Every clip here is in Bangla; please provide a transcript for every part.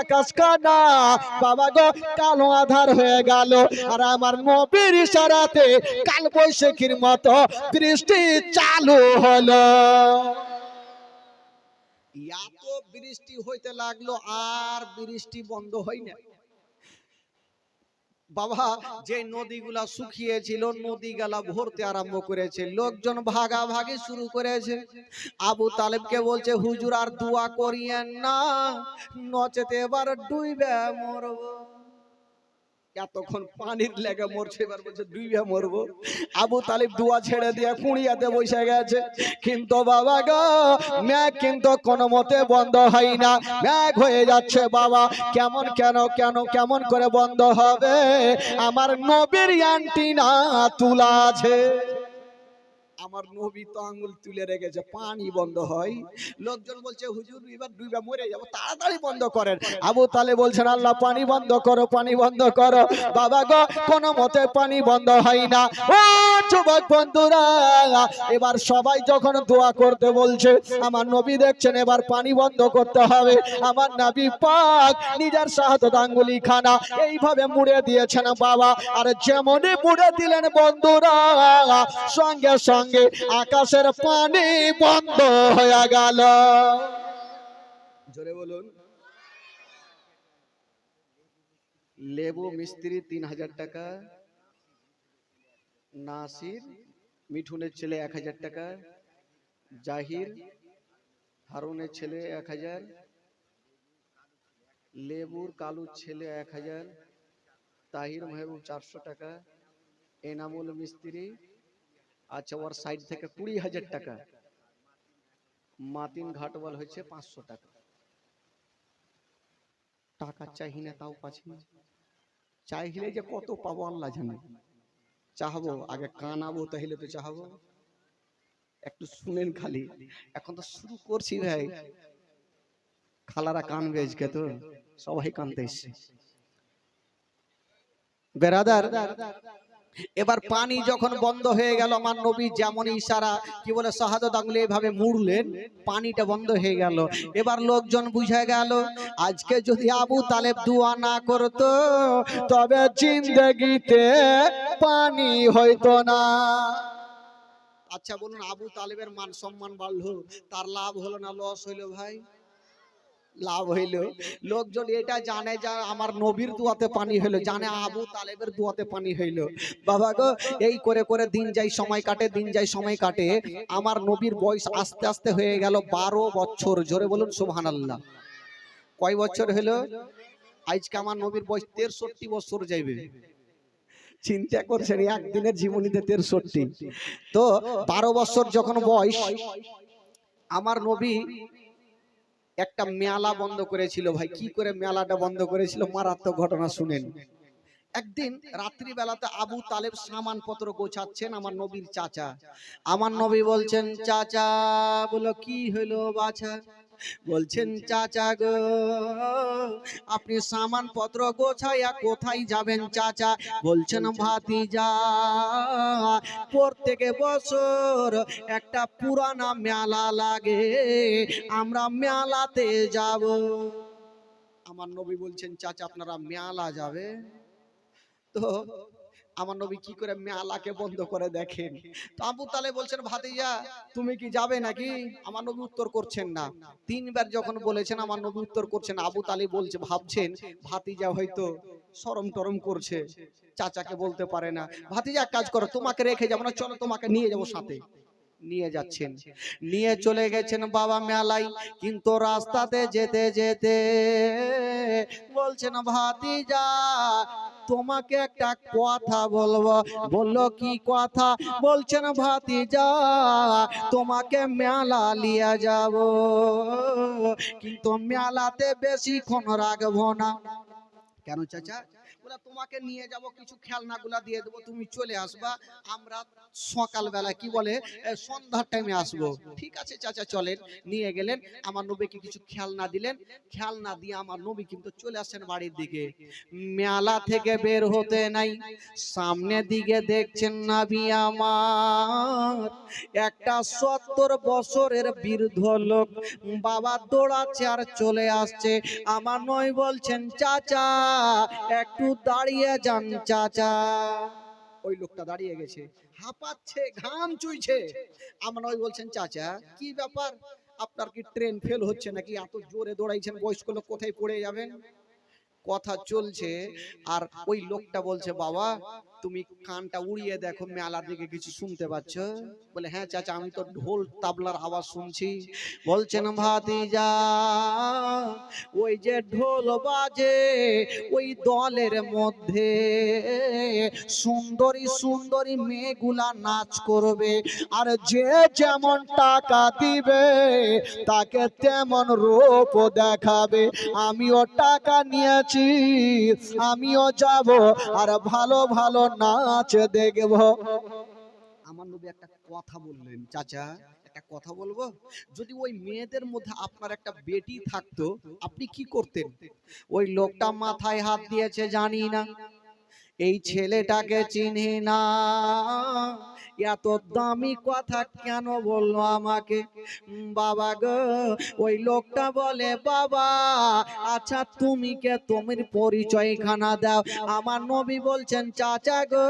আকাশ কানা বাবা গো কালো আধার হয়ে গেল আর আমার নবীর ইশারাতে কাল বৈশাখীর মতো বৃষ্টি চালু হলো। এত বৃষ্টি হইতে লাগলো আর বৃষ্টি বন্ধ হয় না বাবা। যে নদীগুলা শুকিয়েছিল নদীগুলা ভরতে আরম্ভ করেছে, লোকজন ভাগাভাগি শুরু করেছে। আবু তালেবকে বলছে হুজুর আর দোয়া করিয়েন না, নচেতে এবার ডুইবে মরবো। এতক্ষণ পানির লেগে মরছে, এবার বলছে ডুইবে মরবো। আবু তালিব দোয়া ছেড়ে দিয়ে কুড়িয়াতে বসে গেছে। কিন্তু বাবা গো ম্যাঘ কিন্তু কোনো মতে বন্ধ হয় না, ম্যাঘ হয়ে যাচ্ছে বাবা। কেমন কেমন করে বন্ধ হবে? আমার নবীর অ্যান্টিনা তুলা আছে, আমার নবী তো আঙ্গুল তুলে রেখেছে, পানি বন্ধ হয়। লোকজন বলছে হুজুর এবার ডুবে মরে যাবো, তাড়াতাড়ি বন্ধ করেন। আবু তালেব বলছেন আল্লাহ পানি বন্ধ করো, পানি বন্ধ করো। বাবা গো কোনো মতে পানি বন্ধ হয় না। ও যুবক বন্ধুরা, এবার সবাই যখন দোয়া করতে বলছে, আমার নবী দেখছেন এবার পানি বন্ধ করতে হবে। আমার নবী পাক নিজের শাহাদাত আঙ্গুলি খানা এইভাবে মুড়ে দিয়েছেন বাবা। আর যেমনই মুড়ে দিলেন বন্ধুরা, সঙ্গে সঙ্গে আকাশের পানি বন্ধ হয়ে গেল। জোরে বলুন। লেবু মিস্ত্রি ৩,০০০ টাকা, নাসির মিঠুনের ছেলে ১,০০০ টাকা, জাহির হারুনের ছেলে ১,০০০, লেবুর কালুর ছেলে ১,০০০, তাহির মেহবুব ৪০০ টাকা, এনামুল মিস্ত্রি আচ্ছা ওর সাইড থেকে ২০,০০০ টাকা, মাতিন ঘাটওয়াল হয়েছে ৫০০ টাকা। টাকা চাই না তাও পাচ্ছি না, চাইলে যে কত পাবো আল্লাহ জানে। চাহবো আগে কানাবো তাহলে তো চাহবো। একটু শুনেন খালি, এখন তো শুরু করছি ভাই। খালারা কানবে আজকে, তো সবাই কানতে এসছে বেরাদার। এবার পানি যখন বন্ধ হয়ে গেল, আমার নবী যেমন ইশারা কি বলে শাহাদাত আঙ্গুলে এইভাবে মুড়লেন, পানিটা বন্ধ হয়ে গেল। এবার লোকজন বুঝে গেল আজকে যদি আবু তালেব দোয়া না করতো তবে জিন্দেগিতে পানি হইতো না। আচ্ছা বলুন, আবু তালেবের মান সম্মান বাড়লো, তার লাভ হলো না লস হইলো ভাই? লাভ হইল। লোকজন এটা জানে যে আমার নবীর দোয়াতে পানি হইলো, জানে আবু তালেবের দোয়াতে পানি হইলো। বাবা গো এই করে করে দিন যাই সময় কাটে, দিন যাই সময় কাটে। আমার নবীর বয়স আস্তে আস্তে হয়ে গেল ১২ বছর। জোরে বলুন সুবহানাল্লাহ। কয় বছর হলো? আজকে আমার নবীর বয়স ৬৩ বছর যাইবে। চিন্তা করছেন একদিনের জীবনীতে ৬৩। তো ১২ বছর যখন বয়স, আমার নবী একটা মেলা বন্ধ করেছিল ভাই। কি করে মেলাটা বন্ধ করেছিল? মারাত্মক ঘটনা শুনেন। একদিন রাত্রি বেলাতে আবু তালেব সামান পত্র গোছাচ্ছেন, আমার নবীর চাচা। আমার নবী বলছেন চাচা, বলো কি হলো বাছা? বলছেন চাচা গো আপনি সামান পত্র গোছাইয়া কোথায় যাবেন চাচা? বলছেন ভাতিজা প্রত্যেক বছর একটা পুরানা মেলা লাগে, আমরা মেলাতে যাব। আমার নবী বলছেন চাচা আপনারা মেলা যাবে? তো আমার নবী কি করে মেলাকে বন্ধ করে দেখেন। তো আবু তালেব বলছেন ভাতিজা তুমি কি যাবে নাকি? আমার নবী উত্তর করছেন না। ৩ বার যখন বলেছেন আমার নবী উত্তর করছেন, আবু তালেব বলছে ভাবছেন ভাতিজা হয়তো শরম টরম করছে, চাচাকে বলতে পারে না। ভাতিজা এক কাজ করো, তোমাকে রেখে যাবো না, চলো তোমাকে নিয়ে যাবো সাথে। নিয়ে যাচ্ছেন, নিয়ে চলে গেছেন বাবা মেলায়। কিন্তু রাস্তাতে যেতে যেতে বলছেন ভাতিজা তোমাকে একটা কথা বলবো। বললো কি কথা? বলছেন ভাতিজা তোমাকে মেলা লিয়ে যাব, কিন্তু মেলাতে বেশিক্ষণ রাখবো না। কেন চাচা? বলে তোমাকে নিয়ে যাব, কিছু খেলনাগুলা দিয়ে দেবো, তুমি চলে আসবা, আমরা সকালবেলা কি বলে সন্ধ্যার টাইমে আসবো। ঠিক আছে চাচা চলেন। নিয়ে গেলেন, আমার নবীকে কিছু খেলনা দিলেন। খেলনা দিয়ে আমার নবী কিন্তু চলে আসেন বাড়ির দিকে। মেলা থেকে বের হতে নাই, সামনে দিকে দেখছেন নবী আমার একটা 70 বছরের বৃদ্ধ লোক বাবা দৌড়াচ্ছে আর চলে আসছে। আমার নয় বলছেন চাচা একটু দাঁড়িয়ে যান চাচা। ওই লোকটা দাঁড়িয়ে গেছে, হাঁপাচ্ছে, ঘাম চুইছে। আমার নয় বলছেন চাচা কি ব্যাপার, আপনার কি ট্রেন ফেল হচ্ছে নাকি, এত জোরে দৌড়াইছেন, বয়স্ক লোক কোথায় পড়ে যাবেন। কথা চলছে আর ওই লোকটা বলছে বাবা তুমি কানটা উড়িয়ে দেখো, মেলার দিকে কিছু শুনতে পাচ্ছ? বলে হ্যাঁ চাচা আমি তো ঢোল তাবলার আওয়াজ শুনছি। বলছেন ভাতিজা ওই যে ঢোল বাজে ওই দলের মধ্যে সুন্দরী সুন্দরী মেয়েগুলা নাচ করবে, আর যে যেমন টাকা দিবে তাকে তেমন রূপ দেখাবে। আমিও টাকা নিয়েছি, আমিও যাব আর ভালো ভালো নাচ দেখব। আমার নবী একটা কথা বললেন, চাচা একটা কথা বলবো, যদি ওই মেয়েদের মধ্যে আপনার একটা বেটি থাকতো আপনি কি করতেন? ওই লোকটা মাথায় হাত দিয়েছে, জানি না, এই ছেলেটাকে চিনি না, এত দামি কথা কেন বললো আমাকে। বাবা গো, ওই লোকটা বলে বাবা আচ্ছা তুমি কে, তোমার পরিচয়খানা দাও। আমার নবী বলছেন চাচা গো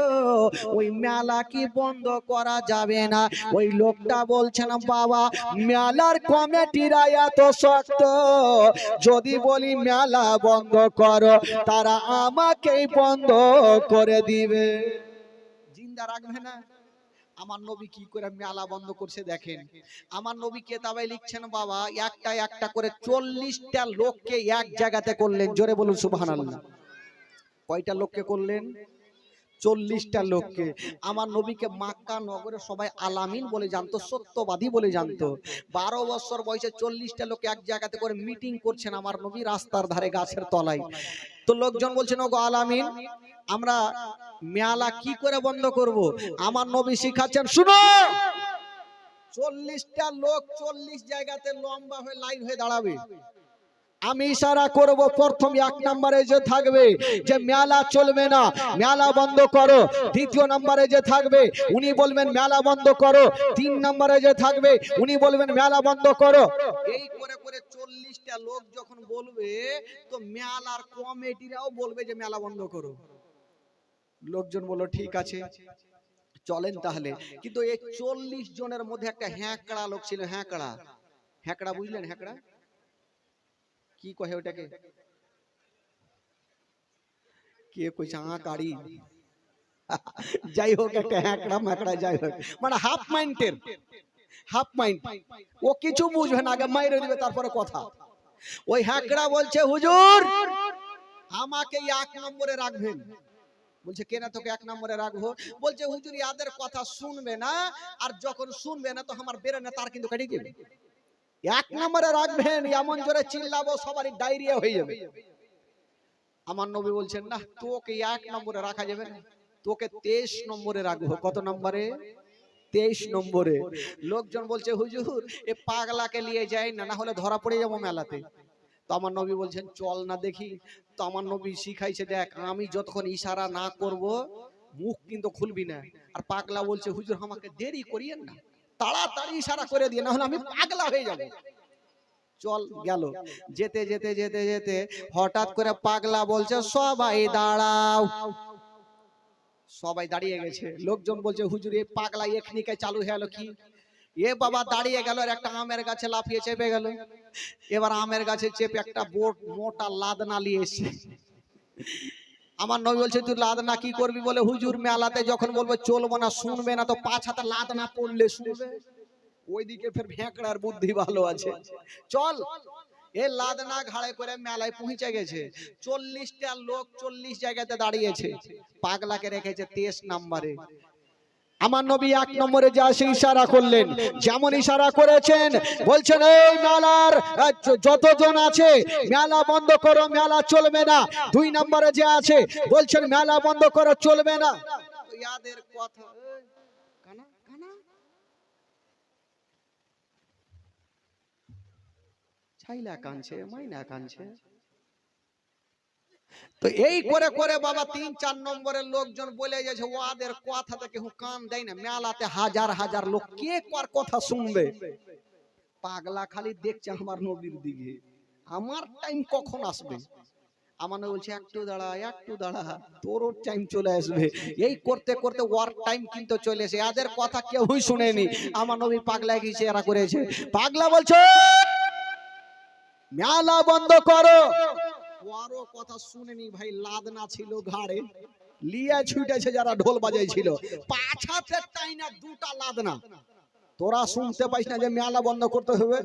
ওই মেলা কি বন্ধ করা যাবে না? ওই লোকটা বলছেন বাবা মেলার কমিটিরা এত শক্ত, যদি বলি মেলা বন্ধ করো তারা আমাকেই বন্ধ করে দিবে, জিন্দা রাখবে না। আমার নবী কি করে মেলা বন্ধ করছে দেখেন। আমার নবী কেতাবে লিখছেন বাবা একটা একটা করে 40টা লোককে এক জায়গাতে করলেন, জোরে বলুন সুবহানাল্লাহ। কয়টা লোককে করলেন? 40টা লোককে। আমার নবীকে মক্কা নগরে সবাই আলামিন বলে জানতো, সত্যবাদী বলে জানতো। 12 বছর বয়সে 40টা লোক এক জায়গাতে করে মিটিং করছেন আমার নবী রাস্তার ধারে গাছের তলায়। তো লোকজন বলছেন ওগো আলামিন আমরা মেলা কি করে বন্ধ করব? আমার নবী শিখাচ্ছেন শুনো, 40টা লোক 40 জায়গাতে লম্বা হয়ে লাইন হয়ে দাঁড়াবে। আমি ইশারা করব, প্রথম 1 নম্বরে যে থাকবে যে মেলা চলবে না, মেলা বন্ধ করো। দ্বিতীয় নম্বরে যে থাকবে উনি বলবেন মেলা বন্ধ করো। 3 নম্বরে যে থাকবে উনি বলবেন মেলা বন্ধ করো। এই করে করে 40টা লোক যখন বলবে তো মেলার কমিটিরাও বলবে যে মেলা বন্ধ করো। লোকজন বলল ঠিক আছে চলেন তাহলে। কিন্তু এই 40 জনের মধ্যে একটা হ্যাঁকড়া লোক ছিল। হ্যাঁকড়া, হ্যাঁকড়া বুঝলেন? হ্যাঁকড়া কি কহে ওটাকে? কে কইছে আঁকাড়ি? যাই হোক একটা হ্যাঁকড়া ম্যাকড়া, যাই হোক মানে হাফ মাইন্ডের, হাফ মাইন্ড। ও কিছু বুঝবে না, আগে মাইরে দিবে তারপরে কথা। ওই হ্যাঁকড়া বলছে হুজুর আমাকে 1 নম্বরে রাখবেন। বলছে কেন তোকে 1 নম্বরে রাখবো? বলছে হুজুর ইয়াদের কথা শুনবে না, আর যখন শুনবে না তো আমার বেরেনে তার কিন্তু কেটে দিবে। 1 নম্বরে রাখবেন, এমন জোরে চিল্লাবো সবারই ডায়রিয়া হয়ে যাবে। আমার নবী বলছেন না তোকে 1 নম্বরে রাখা যাবে না, তোকে 23 নম্বরে রাখবো। কত নম্বরে? 23 নম্বরে। লোকজন বলছে হুজুর এ পাগলাকে নিয়ে যাই না, না হলে ধরা পড়ে যাবো মেলাতে। তো আমার নবী বলছেন চল না দেখি। তো আমার নবী শিখাইছে দেখ আমি যতক্ষণ ইশারা না করব মুখ কিন্তু খুলবি না। আর পাগলা বলছে হুজুর আমাকে দেরি করিয়েন না, তাড়াতাড়ি ইশারা করে দিয়ে, না হলে আমি পাগলা হয়ে যাব। চল গেল। যেতে যেতে যেতে যেতে হঠাৎ করে পাগলা বলছে সবাই দাঁড়াও। সবাই দাঁড়িয়ে গেছে। লোকজন বলছে হুজুর এই পাগলা এখনিকে চালু হয়ে গেল কি? এ বাবা দাঁড়িয়ে গেল আর একটা আমের গাছে লাফিয়ে চেপে গেল। এবার আমের গাছে চেপে একটা মোটা লাদনা নিয়ে এসে আমার নবী বলছে তুই লাদনা কি করবি? বলে হুজুর মেলাতে যখন বলবো চলবো না শুনবে না তো 5 হাতে লাদনা পড়লে শুনবে। ওইদিকে ফের ভেঁকড়ার বুদ্ধি ভালো আছে, চল। এ লাদনা ঘাড়ে করে মেলায় পৌঁছে গেছে। 40টা লোক 40 জায়গাতে দাঁড়িয়েছে, পাগলাকে রেখেছে 23 নম্বরে। আমার নবী এক নম্বরে যা সে ইশারা করলেন, যেমন ইশারা করেছেন বলছেন এই মেলার যতজন আছে মেলা বন্ধ করো, মেলা চলবে না। দুই নম্বরে যে আছে বলছেন মেলা বন্ধ করো, চলবে না। ইয়াদের কথা কানা কানা ছাইলা কানছে, মাইনা কানছে। তো এই করে করে বাবা 3-4 নম্বরের লোকজন বলে যাচ্ছে ওদের কথাতে কেউ কান দেয় না। মেলাতে হাজার হাজার লোক, কে কার কথা শুনবে? পাগলা খালি দেখছে আমার নবীর দিকে, আমার টাইম কখন আসবে। আমার নবী বলছে একটু দাঁড়া, একটু দাঁড়া, তোরও টাইম চলে আসবে। এই করতে করতে ওয়ার টাইম কিন্তু চলে এসে এদের কথা কেউই শুনেনি। আমার নবী পাগলা গিয়েছে, এরা করেছে। পাগলা বলছে মেলা বন্ধ করো, ওয়ারও কথা শুনেনি ভাই। লাদনা ছিল ঘাড়ে, লিয়া ছুটেছে যারা ঢোল বাজাইছিল, পাছাতে টাইনা দুটা লাদনা। তোরা শুনতে পাইস না যে মেলা বন্ধ করতে হবে?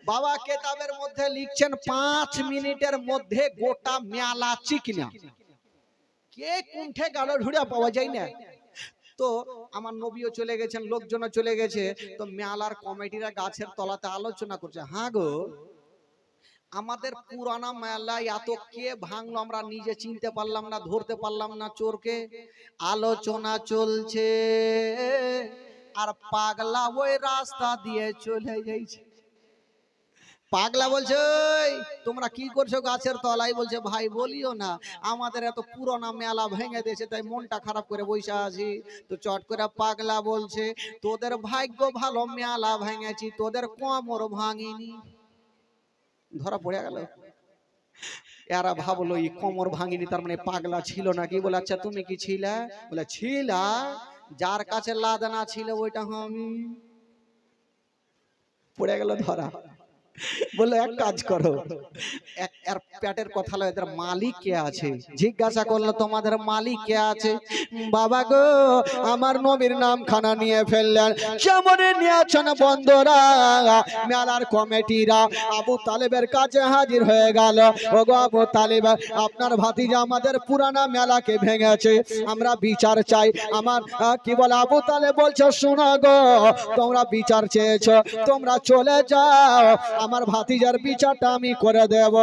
বাবা কেতাবের মধ্যে লিখছেন 5 মিনিটের মধ্যে গোটা মেলা চিকনা। কে কোনঠে গেল ঢুড়া পাওয়া যায় না। তো আমার নবীও চলে গেছেন, লোকজনও চলে গেছে। তো মেলার কমিটিরা গাছের তলাতে আলোচনা করছে, হ্যাঁ গো আমাদের পুরানা মেলা এত কে ভাঙলো আমরা নিজে চিনতে পারলাম না, ধরতে পারলাম না চোরকে। আলোচনা চলছে আর পাগলা ওই রাস্তা দিয়ে চলে যাইছে। পাগলা বলছে তোমরা কি করছো গাছের তলায়? বলছে ভাই বলিও না, আমাদের এত পুরোনো মেলা ভেঙে দিয়েছে, তাই মনটা খারাপ করে বসে আছি। তো চট করে পাগলা বলছে তোদের ভাগ্য ভালো, মেলা ভেঙেছি, তোদের কোমর ভাঙিনি। ধরা পড়ে গেল। এরা ভাবলো এই কোমর ভাঙিনি তার মানে পাগলা ছিল নাকি। বলে আচ্ছা তুমি কি ছিলা? বলে ছিলা, যার কাছে লাদানা ছিল ওইটা আমি। পড়ে গেল ধরা। বলে এক কাজ করো, এর পেটের কথা লয়, এদের মালিক কে আছে? জিজ্ঞাসা করলো তোমাদের মালিক কে আছে? বাবা গো আমার নবীর নাম খানা নিয়ে ফেললেন। যেমন নিয়েছেন বন্ধুরা, মেলার কমিটিরা আবু তালেবের কাছে হাজির হয়ে গেল। ওগো আবু তালেব, আপনার ভাতিজা আমাদের পুরানা মেলাকে ভেঙেছে, আমরা বিচার চাই। আমার কি বলে আবু তালেব বলছে শোনো গো, তোমরা বিচার চেয়েছো, তোমরা চলে যাও, আমার ভাতিজার বিচারটা আমি করে দেব।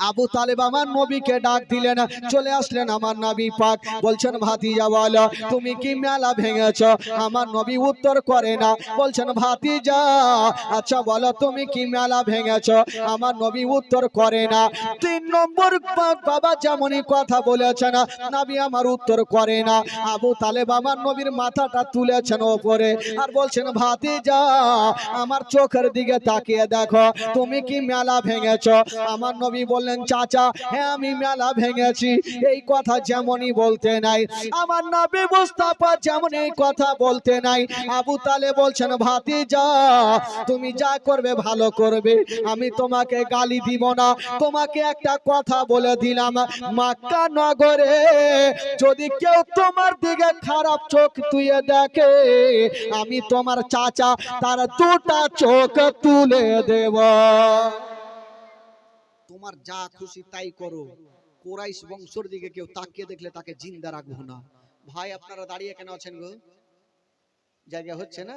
আবু তালেব আমার নবীকে ডাক দিলেন, চলে আসলেন আমার নবী পাক। বলছেন ভাতিজা বলো তুমি কি মেলা ভেঙেছ? আমার নবী উত্তর করে না, বলছেন ভাতিজা আচ্ছা বলো তুমি কি মেলা ভেঙেছ? আমার নবী উত্তর করে না। 3 নম্বর বাবা যেমনই কথা বলেছেন, নবী আমার উত্তর করে না। আবু তালেব আমার নবীর মাথাটা তুলেছেন ওপরে আর বলছেন ভাতিজা আমার চোখের দিকে তাকিয়ে দেখো, তুমি কি মেলা ভেঙেছ? আমার নবী বললেন চাচা হ্যাঁ আমি মেলা ভেঙেছি। এই কথা যেমনই বলতে নাই, আমার নবী মুস্তাফা যেমন এই কথা বলতে নাই। আবু তালেব বলছেন ভাতিজা তুমি যা করবে ভালো করবে, আমি তোমাকে গালি দিব না। তোমাকে একটা কথা বলে দিলাম, মক্কা নগরে যদি কেউ তোমার দিকে খারাপ চোখ তুলে দেখে, আমি তোমার চাচা তার 2টা চোখ তুলে দেব। তোমার যা খুশি তাই করো, কুরাইশ বংশের দিকে কেউ তাকিয়ে দেখলে তাকে জিন্দা রাখবো না। ভাই আপনারা দাঁড়িয়ে কেন আছেন গো? জায়গা হচ্ছে না?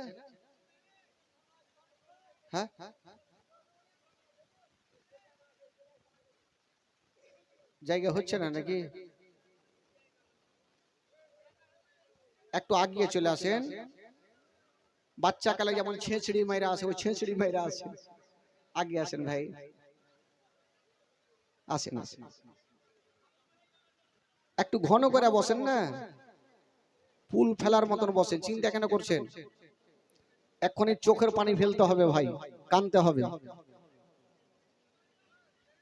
হ্যাঁ জায়গা হচ্ছে না নাকি? একটু আগিয়ে চলে আসেন। বাচ্চা কালে যেমন ছেঁচড়ি মাইরা আসে, ওই ছেঁচড়ি মাইরা আসে। আগে আসেন ভাই, আসেন আসেন। একটু ঘন করে বসেন না, ফুল ফেলার মতন বসেন। চিন্তা কেন করছেন? এক্ষুনি চোখের পানি ফেলতে হবে ভাই, কানতে হবে।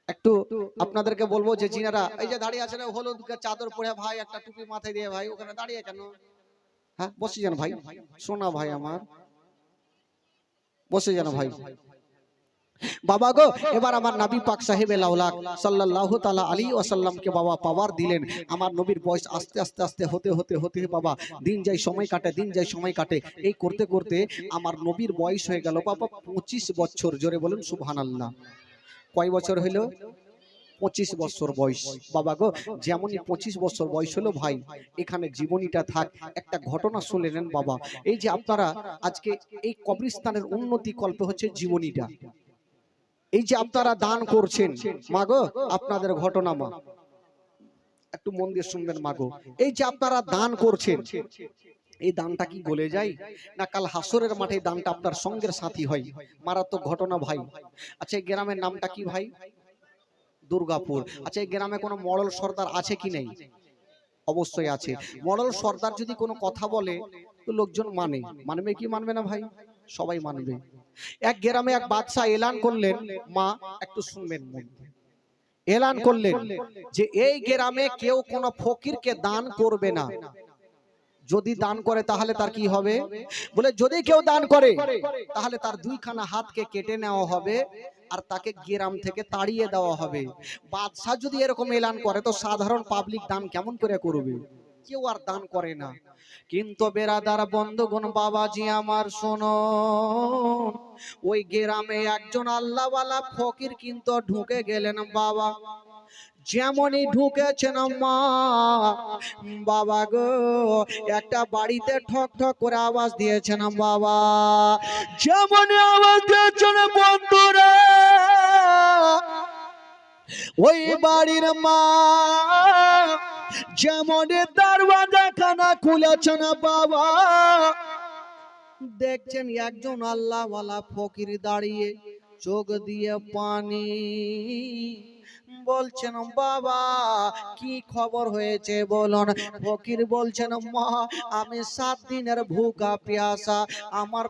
একটু আপনাদেরকে বলবো যে যিনারা এই যে দাঁড়িয়ে আছেন হলুদ চাদর পরে ভাই, একটা টুপি মাথায় দিয়ে ভাই, ওখানে দাঁড়িয়ে কেন? হ্যাঁ বসে যান ভাই, শোনা ভাই আমার, বসে যান ভাই। বাবা গো এবার আমার নবী পাক সাহেব লাউলাক সাল্লাল্লাহু তাআলা আলাইহি ওয়াসাল্লামকে বাবা পাওয়ার দিলেন। আমার নবীর বয়স আস্তে আস্তে আস্তে হতে হতে হতে বাবা দিন যায় সময় কাটে, দিন যায় সময় কাটে। এই করতে করতে আমার নবীর বয়স হয়ে গেল বাবা 25 বছর। জোরে বলুন সুবহানাল্লাহ। কয় বছর হইল? 25 বছর বয়স। বাবা গো, যেমনই 25 বছর বয়স হলো ভাই, এখানে জীবনীটা থাক, একটা ঘটনা শুনে নেন বাবা। এই যে আপনারা আজকে এই কবরস্থানের উন্নতি কল্পে হচ্ছে জীবনীটা, এই যে আপনারা দান করছেন, মা গো আপনাদের ঘটনা মা, একটু মন দিয়ে শুনবেন মা গো। এই যে আপনারা দান করছেন, এই দানটা কি গলে যায় না কাল হাসরের মাঠে দানটা আপনার সঙ্গের সাথী হয়? মারাত্মক ঘটনা ভাই। আচ্ছা এই গ্রামের নামটা কি ভাই? দুর্গাপুর। আচ্ছা এই গ্রামে কোনো মডল সর্দার আছে কি নেই? অবশ্যই আছে। মডল সর্দার যদি কোনো কথা বলে তো লোকজন মানবে কি মানবে না ভাই? সবাই মানবে। এক গ্রামে এক বাদশা এলান করলেন, মা একটু শুনবেন মন দিয়ে। এলান করলেন যে এই গ্রামে কেউ কোনো ফকিরকে দান করবে না, যদি দান করে তাহলে তার কি হবে? বলে যদি কেউ দান করে তাহলে তার দুইখানা হাতকে কেটে নেওয়া হবে আর তাকে গ্রাম থেকে তাড়িয়ে দেওয়া হবে। বাদশা যদি এরকম এলান করে তো সাধারণ পাবলিক দান কেমন করে করবে? কেউ আর দান করে না। কিন্তু বেরাদার বন্ধুগণ বাবাজি আমার শোনো, ওই গ্রামে একজন আল্লাহওয়ালা ফকির কিন্তু ঢুকে গেলেন বাবা। যেমনই ঢুকেছেন মা, বাবা গো একটা বাড়িতে ঠক ঠক করে আওয়াজ দিয়েছেন বাবা। যেমনই আওয়াজ দিয়েছেন বন্ধুরা, ওই বাড়ির মা যেমনই দরওয়াজা খানা খুলেছেন বাবা, দেখছেন একজন আল্লাহওয়ালা ফকির দাঁড়িয়ে, চোখ দিয়ে পানি, বলছেন বাবা কি খবর হয়েছে বলুন। ফকির বলছেন মা আমি 7 দিনের ভুকা পিয়াসা, আমার